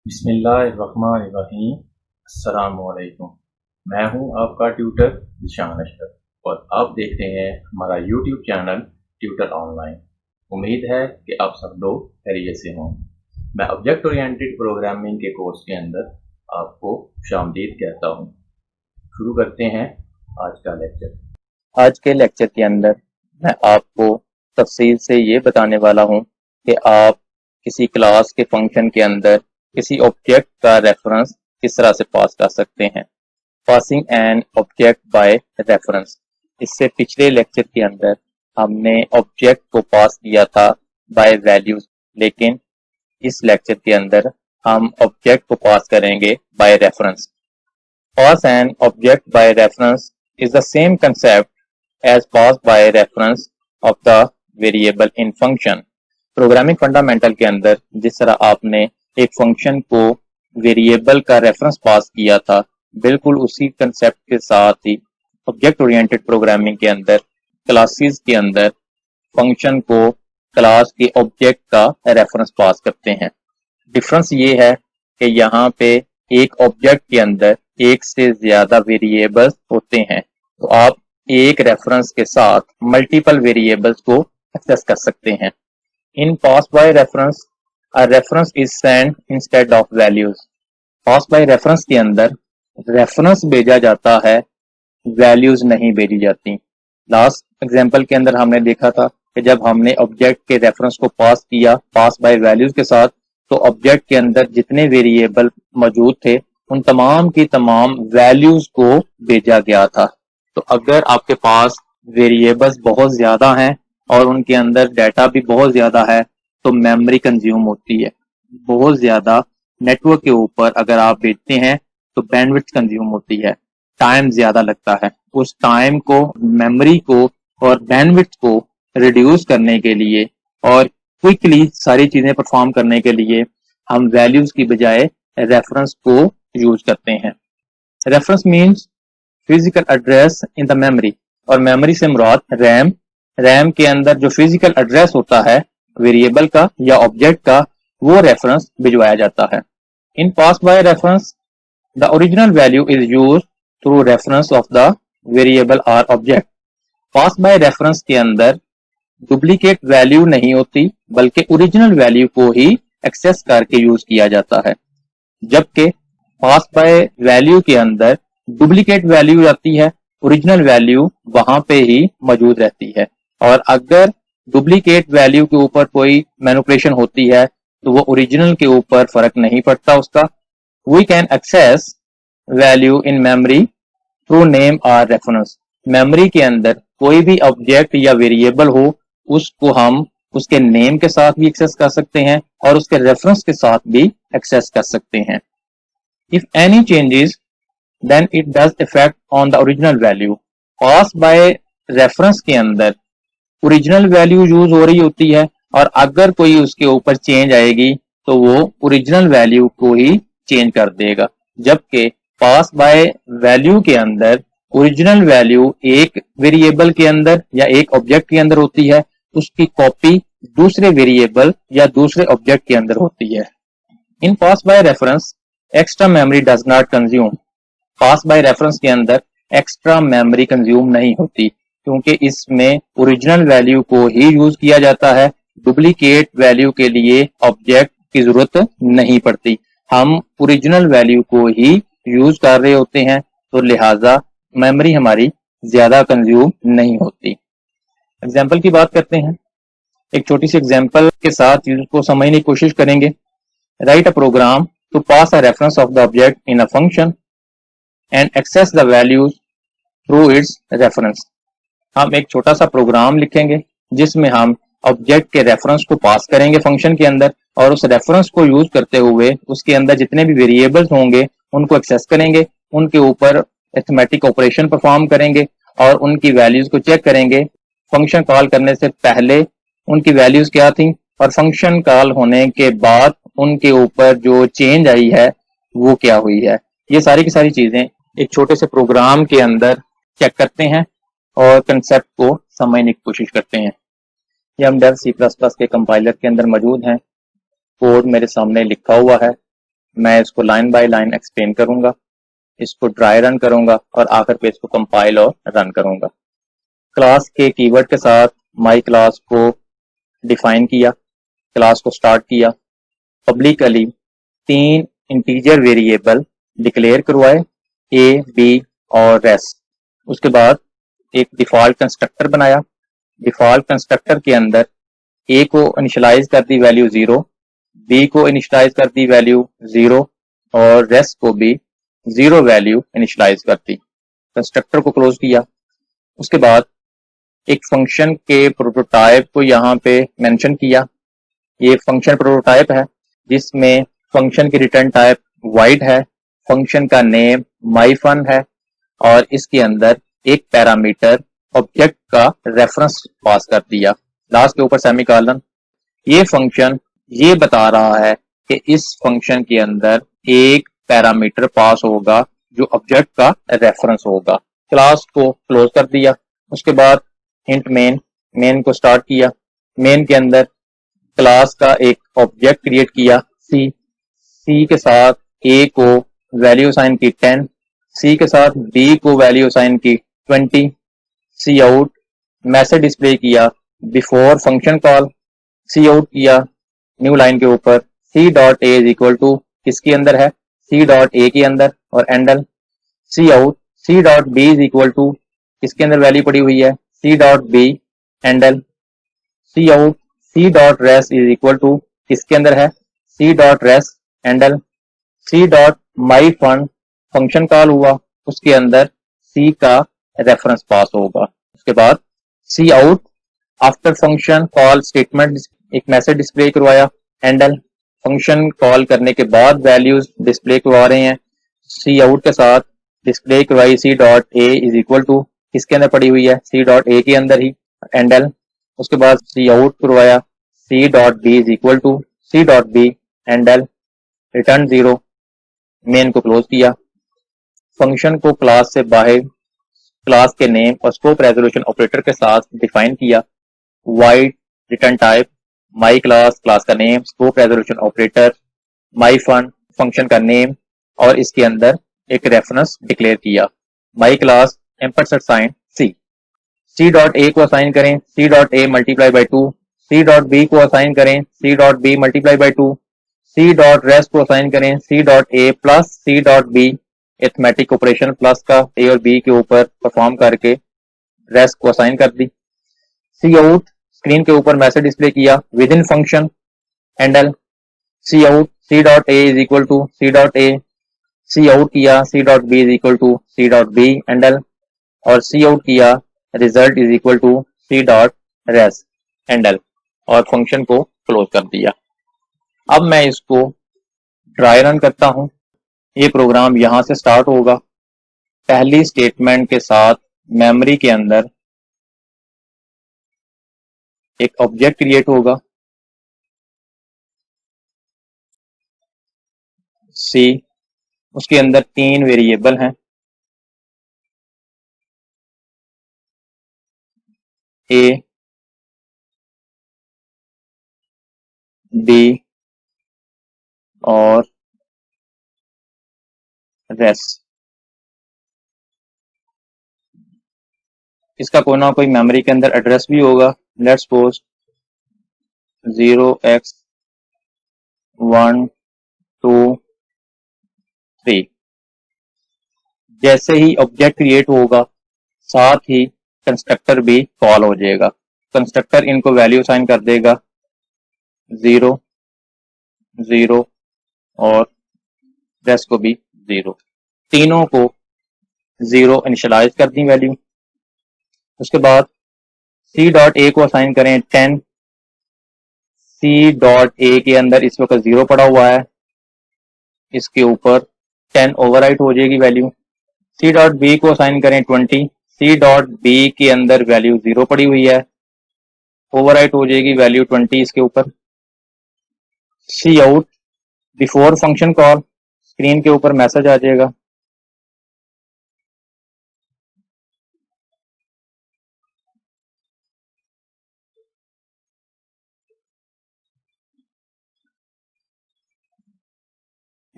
बिस्मिल्लाहिर्रहमानिर्रहीम। अस्सलामुअलैकुम। मैं हूं आपका ट्यूटर निशान अशरफ और आप देख रहे हैं हमारा यूट्यूब चैनल ट्यूटर ऑनलाइन। उम्मीद है कि आप सब लोग खैरियत से हों। मैं ऑब्जेक्ट ओरिएंटेड प्रोग्रामिंग के कोर्स के अंदर आपको खुशामदीद कहता हूं। शुरू करते हैं आज का लेक्चर। आज के लेक्चर के अंदर मैं आपको तफसील से ये बताने वाला हूँ कि आप किसी क्लास के फंक्शन के अंदर किसी ऑब्जेक्ट का रेफरेंस किस तरह से पास कर सकते हैं। Passing an object by reference. इससे पिछले लेक्चर के अंदर हमने ऑब्जेक्ट को पास किया था बाय वैल्यूज, लेकिन इस लेक्चर के अंदर हम ऑब्जेक्ट को पास करेंगे by reference. Pass an object by reference is the same concept as pass by reference of the variable in function। Programming fundamental के अंदर जिस तरह आपने एक फंक्शन को वेरिएबल का रेफरेंस पास किया था, बिल्कुल उसी कंसेप्ट के साथ ही ऑब्जेक्ट ओरिएंटेड प्रोग्रामिंग के अंदर क्लासेस के अंदर फंक्शन को क्लास के ऑब्जेक्ट का रेफरेंस पास करते हैं। डिफरेंस ये है कि यहाँ पे एक ऑब्जेक्ट के अंदर एक से ज्यादा वेरिएबल्स होते हैं, तो आप एक रेफरेंस के साथ मल्टीपल वेरिएबल्स को एक्सेस कर सकते हैं। In pass by reference a reference is send instead of values. Pass by reference के अंदर रेफरेंस भेजा जाता है, वैल्यूज नहीं भेजी जाती। लास्ट एग्जांपल के अंदर हमने देखा था कि जब हमने ऑब्जेक्ट के रेफरेंस को पास किया पास बाय वैल्यूज के साथ, तो ऑब्जेक्ट के अंदर जितने वेरिएबल मौजूद थे उन तमाम की तमाम वैल्यूज को भेजा गया था। तो अगर आपके पास वेरिएबल्स बहुत ज्यादा हैं और उनके अंदर डाटा भी बहुत ज्यादा है, तो मेमोरी कंज्यूम होती है। बहुत ज्यादा नेटवर्क के ऊपर अगर आप भेजते हैं तो बैंडविड्थ कंज्यूम होती है, टाइम ज्यादा लगता है। उस टाइम को, मेमोरी को और बैंडविड्थ को रिड्यूस करने के लिए और क्विकली सारी चीजें परफॉर्म करने के लिए हम वैल्यूज की बजाय रेफरेंस को यूज करते हैं। Reference means physical address in the memory, और मेमोरी से मुराद रैम। रैम के अंदर जो फिजिकल एड्रेस होता है वेरिएबल का या ऑब्जेक्ट का, वो रेफरेंस भिजवाया जाता है। In pass by reference the original value is used through reference of the variable or object. Pass by reference के अंदर डुप्लीकेट वैल्यू नहीं होती, बल्कि ओरिजिनल वैल्यू को ही एक्सेस करके यूज किया जाता है। जबकि पास बाय वैल्यू के अंदर डुप्लीकेट वैल्यू आती है, ओरिजिनल वैल्यू वहां पे ही मौजूद रहती है। और अगर डुप्लीकेट वैल्यू के ऊपर कोई मैनिपुलेशन होती है तो वो ओरिजिनल के ऊपर फर्क नहीं पड़ता उसका। We can access value in memory through name और रेफरेंस। मेमोरी के अंदर कोई भी ऑब्जेक्ट या वेरिएबल हो, उसको हम उसके नेम के साथ भी एक्सेस कर सकते हैं और उसके रेफरेंस के साथ भी एक्सेस कर सकते हैं। If any changes then it does effect on the original value। Pass by reference के अंदर ओरिजिनल वैल्यू यूज हो रही होती है, और अगर कोई उसके ऊपर चेंज आएगी तो वो ओरिजिनल वैल्यू को ही चेंज कर देगा। जबकि पास बाय वैल्यू के अंदर ओरिजिनल वैल्यू एक वेरिएबल के अंदर या एक ऑब्जेक्ट के अंदर होती है, उसकी कॉपी दूसरे वेरिएबल या दूसरे ऑब्जेक्ट के अंदर होती है। In pass by reference extra memory does not consume. Pass by reference के अंदर एक्स्ट्रा मेमोरी कंज्यूम नहीं होती, क्योंकि इसमें ओरिजिनल वैल्यू को ही यूज किया जाता है। डुप्लीकेट वैल्यू के लिए ऑब्जेक्ट की जरूरत नहीं पड़ती, हम ओरिजिनल वैल्यू को ही यूज कर रहे होते हैं, तो लिहाजा मेमोरी हमारी ज्यादा कंज्यूम नहीं होती। एग्जाम्पल की बात करते हैं। एक छोटी सी एग्जाम्पल के साथ चीज को समझने की कोशिश करेंगे। Write a program to pass a reference of the object in a function and access the values through its reference। हम एक छोटा सा प्रोग्राम लिखेंगे जिसमें हम ऑब्जेक्ट के रेफरेंस को पास करेंगे फंक्शन के अंदर, और उस रेफरेंस को यूज करते हुए उसके अंदर जितने भी वेरिएबल्स होंगे उनको एक्सेस करेंगे, उनके ऊपर अरिथमेटिक ऑपरेशन परफॉर्म करेंगे और उनकी वैल्यूज को चेक करेंगे। फंक्शन कॉल करने से पहले उनकी वैल्यूज क्या थी और फंक्शन कॉल होने के बाद उनके ऊपर जो चेंज आई है वो क्या हुई है। ये सारी की सारी चीजें एक छोटे से प्रोग्राम के अंदर चेक करते हैं और कंसेप्ट को समझने की कोशिश करते हैं। ये हम डेव C++ के कंपाइलर के अंदर मौजूद हैं। कोड मेरे सामने लिखा हुआ है। मैं इसको लाइन बाय लाइन एक्सप्लेन करूंगा, इसको ड्राई रन करूंगा और आखिर पे इसको कंपाइल और रन करूंगा। क्लास के कीवर्ड के साथ माई क्लास को डिफाइन किया, क्लास को स्टार्ट किया, पब्लिकली 3 इंटीजर वेरिएबल डिक्लेयर करवाए, ए, बी और रेस्ट। उसके बाद एक डिफॉल्ट कंस्ट्रक्टर बनाया, डिफॉल्ट कंस्ट्रक्टर के अंदर ए को इनिशियलाइज कर दी वैल्यू 0, बी को इनिशियलाइज कर दी वैल्यू 0 और रेस्ट को भी 0 वैल्यू इनिशियलाइज कर दी। कंस्ट्रक्टर को क्लोज किया। उसके बाद एक फंक्शन के प्रोटोटाइप को यहाँ पे मेंशन किया। ये फंक्शन प्रोटोटाइप है जिसमें फंक्शन की रिटर्न टाइप वाइड है, फंक्शन का नेम माईफन है और इसके अंदर एक पैरामीटर ऑब्जेक्ट का रेफरेंस पास कर दिया, लास्ट के ऊपर सेमीकोलन। ये फंक्शन ये बता रहा है कि इस फंक्शन के अंदर एक पैरामीटर पास होगा जो ऑब्जेक्ट का रेफरेंस होगा। क्लास को क्लोज कर दिया। उसके बाद हिंट मेन को स्टार्ट किया। मेन के अंदर क्लास का एक ऑब्जेक्ट क्रिएट किया सी के साथ ए को वैल्यू असाइन की 10, सी के साथ बी को वैल्यू असाइन की 20, सी आउट मैसेज डिस्प्ले किया before function call, cout किया न्यू लाइन के ऊपर C dot A is equal to किसके अंदर है, सी डॉट ए के अंदर, और endl cout C dot B is equal to किसके अंदर वैल्यू पड़ी हुई है, C dot B endl cout C dot rest is equal to किसके अंदर है, C dot race endl C dot माई फंड फंक्शन कॉल हुआ, उसके अंदर सी का रेफरेंस पास होगा। उसके बाद cout after function call statement एक मैसेज डिस्प्ले करवाया, एंडल फंक्शन कॉल करने के बाद वैल्यूज डिस्प्ले करवा रहे हैं, सी आउट के साथ डिस्प्ले करवाई C dot A is equal to किसके अंदर पड़ी हुई है, सी डॉट ए के अंदर ही, एंडल उसके बाद सी आउट करवाया C dot B is equal to C dot B endl return 0, main को क्लोज किया। फंक्शन को क्लास से बाहर क्लास के नेम और स्कोप रेजोल्यूशन ऑपरेटर के साथ डिफाइन किया। Void return type my class class का name, scope resolution operator, my function का नेम और इसके अंदर एक रेफरेंस डिक्लेयर किया, my class ampersand sign C dot A को असाइन करें C dot A multiply by 2, C dot B को असाइन करें C dot B multiply by 2, C dot rest को असाइन करें C dot A plus C dot B, arithmetic operation plus का ए और B के ऊपर परफॉर्म करके रेस्ट को असाइन कर दी। सी आउट स्क्रीन के ऊपर मैसेज डिस्प्ले किया with in function endl cout C dot A is equal to C dot A, cout किया C dot B is equal to C dot B endl और cout किया result is equal to C dot race endl और function को close कर दिया। अब मैं इसको ड्राई रन करता हूं। ये प्रोग्राम यहां से स्टार्ट होगा। पहली स्टेटमेंट के साथ मेमोरी के अंदर एक ऑब्जेक्ट क्रिएट होगा सी, उसके अंदर 3 वेरिएबल हैं ए, बी और रेस। इसका कोई ना कोई मेमोरी के अंदर एड्रेस भी होगा। Let's suppose 0x123। जैसे ही ऑब्जेक्ट क्रिएट होगा साथ ही कंस्ट्रक्टर भी कॉल हो जाएगा। कंस्ट्रक्टर इनको वैल्यू असाइन कर देगा 0 0 और रेस्ट को भी 0, तीनों को 0 इनिशियलाइज कर दी वैल्यू। उसके बाद सी डॉट ए को असाइन करें 10, सी डॉट ए के अंदर इस वक्त 0 पड़ा हुआ है, इसके ऊपर 10 ओवरराइट हो जाएगी वैल्यू। सी डॉट बी को असाइन करें 20, सी डॉट बी के अंदर वैल्यू 0 पड़ी हुई है, ओवरराइट हो जाएगी वैल्यू 20 इसके ऊपर। Cout before function call screen के ऊपर मैसेज आ जाएगा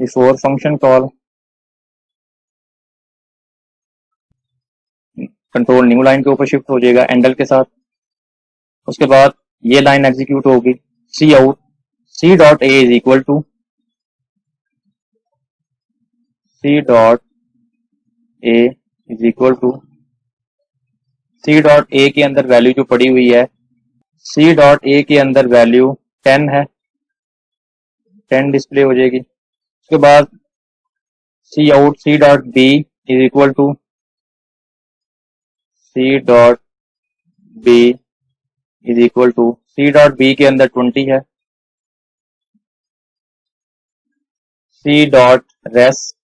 before function call control new line के ऊपर शिफ्ट हो जाएगा एंडल के साथ। उसके बाद ये लाइन एग्जीक्यूट होगी, cout C dot A is equal to C dot A is equal to C dot A के अंदर वैल्यू जो पड़ी हुई है, सी डॉट ए के अंदर वैल्यू 10 है, 10 डिस्प्ले हो जाएगी। उसके बाद cout C dot B is equal to C dot B is equal to C dot B के अंदर 20 है, सी डॉट रेस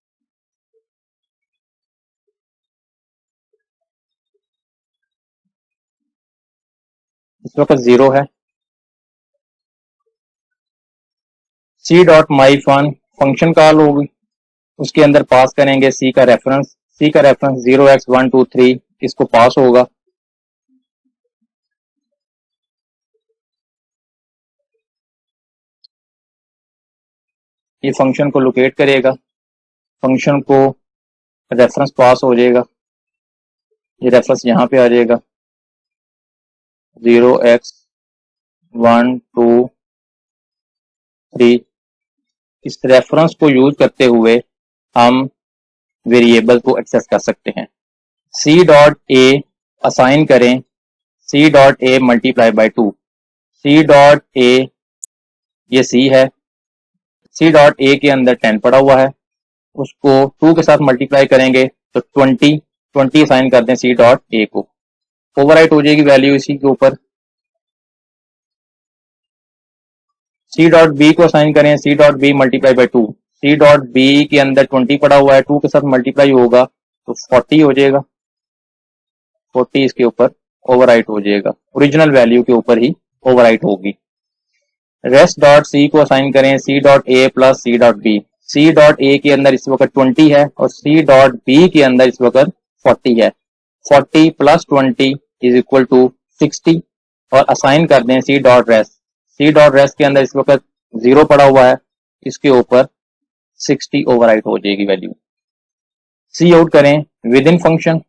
इस वक्त 0 है, C dot my fun function call होगी, उसके अंदर पास करेंगे सी का रेफरेंस 0x123 इसको पास होगा। ये फंक्शन को लोकेट करेगा, फंक्शन को रेफरेंस पास हो जाएगा, ये रेफरेंस यहाँ पे आ जाएगा 0x123। इस रेफरेंस को यूज करते हुए हम वेरिएबल को एक्सेस कर सकते हैं। सी डॉट ए असाइन करें C dot A multiply by 2, C dot A ये सी है, सी डॉट ए के अंदर 10 पड़ा हुआ है, उसको 2 के साथ मल्टीप्लाई करेंगे तो 20 असाइन कर दें सी डॉट ए को, ओवरराइट हो जाएगी वैल्यू इसी के ऊपर। सी डॉट बी को असाइन करें C dot B multiply by 2, C dot B के अंदर 20 पड़ा हुआ है, 2 के साथ मल्टीप्लाई होगा तो 40 हो जाएगा, 40 इसके ऊपर ओवरराइट हो जाएगा, ओरिजिनल वैल्यू के ऊपर ही ओवरराइट होगी। रेस्ट डॉट सी को असाइन करें C dot A plus C dot B, C dot A के अंदर इस वक्त 20 है और सी डॉट बी के अंदर इस वक्त 40 है, 40 प्लस 20 इज इक्वल टू 60 और असाइन कर दें C dot rest, C dot rest के अंदर इस वक्त 0 पड़ा हुआ है, इसके ऊपर 60 ओवरराइट हो जाएगी वैल्यू। सी आउट करें with in function,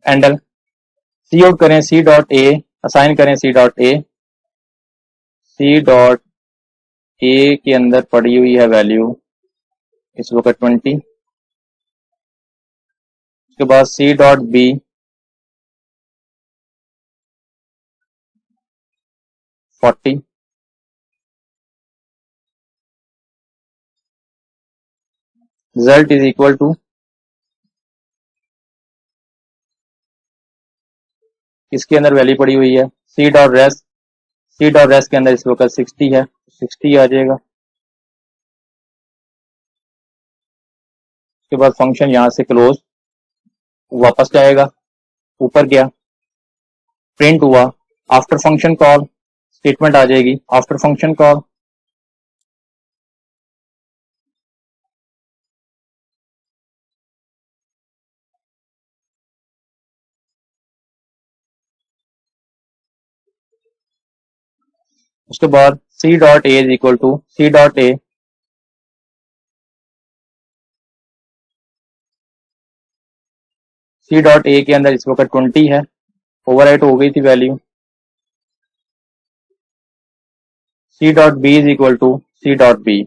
endl cout करें सी डॉट ए असाइन करें C dot A, C dot A के अंदर पड़ी हुई है वैल्यू इस वक्त 20, उसके बाद C dot B 40, result is equal to इसके अंदर वैल्यू पड़ी हुई है C dot rest, C dot rest के अंदर इस वक्त 60 है, 60 आ जाएगा। उसके बाद फंक्शन यहां से क्लोज वापस जाएगा, ऊपर गया, प्रिंट हुआ, आफ्टर फंक्शन कॉल स्टेटमेंट आ जाएगी, आफ्टर फंक्शन कॉल उसके बाद C dot A is equal to C dot A C dot A के अंदर इस वक्त 20 है, ओवरराइट हो गई थी value, C dot B is equal to C dot B,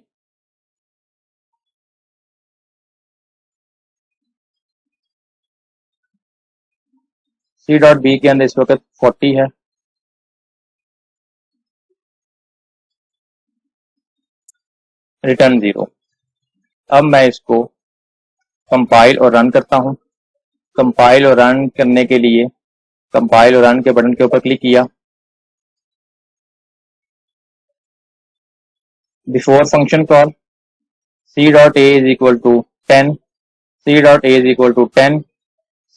C dot B के अंदर इस वक्त 40 है, रिटर्न 0। अब मैं इसको कंपाइल और रन करता हूं। कंपाइल और रन करने के लिए कंपाइल और रन के बटन के ऊपर क्लिक किया, before function call C dot A is equal to 10, C dot A is equal to 10,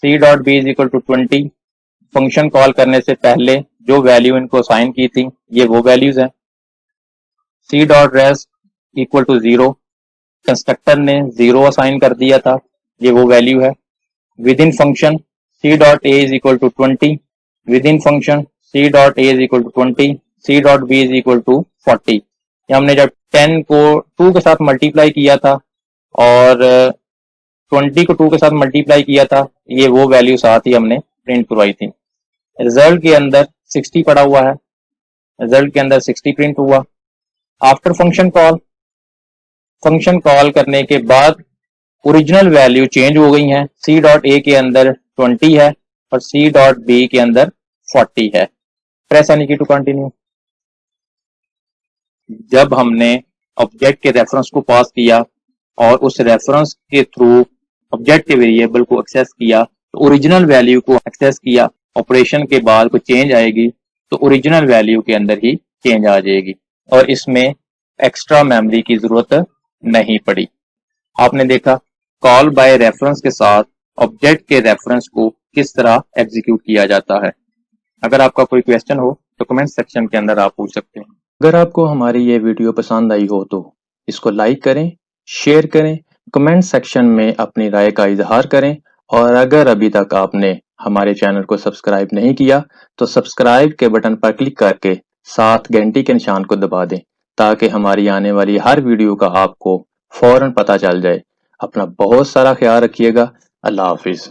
C dot B is equal to 20। Function call करने से पहले जो वैल्यू इनको असाइन की थी ये वो वैल्यूज हैं। C dot rest equal to 0, constructor ने 0 असाइन कर दिया था, ये वो वैल्यू है। With in function C dot A is equal to 20 within function C dot A is equal to 20, C dot B is equal to 40। हमने जब 10 को 2 के साथ मल्टीप्लाई किया था और 20 को 2 के साथ मल्टीप्लाई किया था, ये वो वैल्यू साथ ही हमने प्रिंट करवाई थी। रिजल्ट के अंदर 60 पड़ा हुआ है, रिजल्ट के अंदर 60 प्रिंट हुआ। आफ्टर फंक्शन कॉल करने के बाद ओरिजिनल वैल्यू चेंज हो गई हैं। सी डॉट ए के अंदर 20 है और सी डॉट बी के अंदर 40 है। प्रेस एनी की टू कंटिन्यू। जब हमने ऑब्जेक्ट के रेफरेंस को पास किया और उस रेफरेंस के थ्रू ऑब्जेक्ट के वेरिएबल को एक्सेस किया तो ओरिजिनल वैल्यू को एक्सेस किया, ऑपरेशन के बाद कोई चेंज आएगी तो ओरिजिनल वैल्यू के अंदर ही चेंज आ जाएगी और इसमें एक्स्ट्रा मेमोरी की जरूरत नहीं पड़ी। आपने देखा कॉल बाय रेफरेंस के साथ ऑब्जेक्ट के रेफरेंस को किस तरह एग्जीक्यूट किया जाता है। अगर आपका कोई क्वेश्चन हो तो कमेंट सेक्शन के अंदर आप पूछ सकते हैं। अगर आपको हमारी ये वीडियो पसंद आई हो तो इसको लाइक करें, शेयर करें, कमेंट सेक्शन में अपनी राय का इजहार करें और अगर अभी तक आपने हमारे चैनल को सब्सक्राइब नहीं किया तो सब्सक्राइब के बटन पर क्लिक करके साथ घंटी के निशान को दबा दें ताकि हमारी आने वाली हर वीडियो का आपको फौरन पता चल जाए। अपना बहुत सारा ख्याल रखिएगा। अल्लाह हाफिज।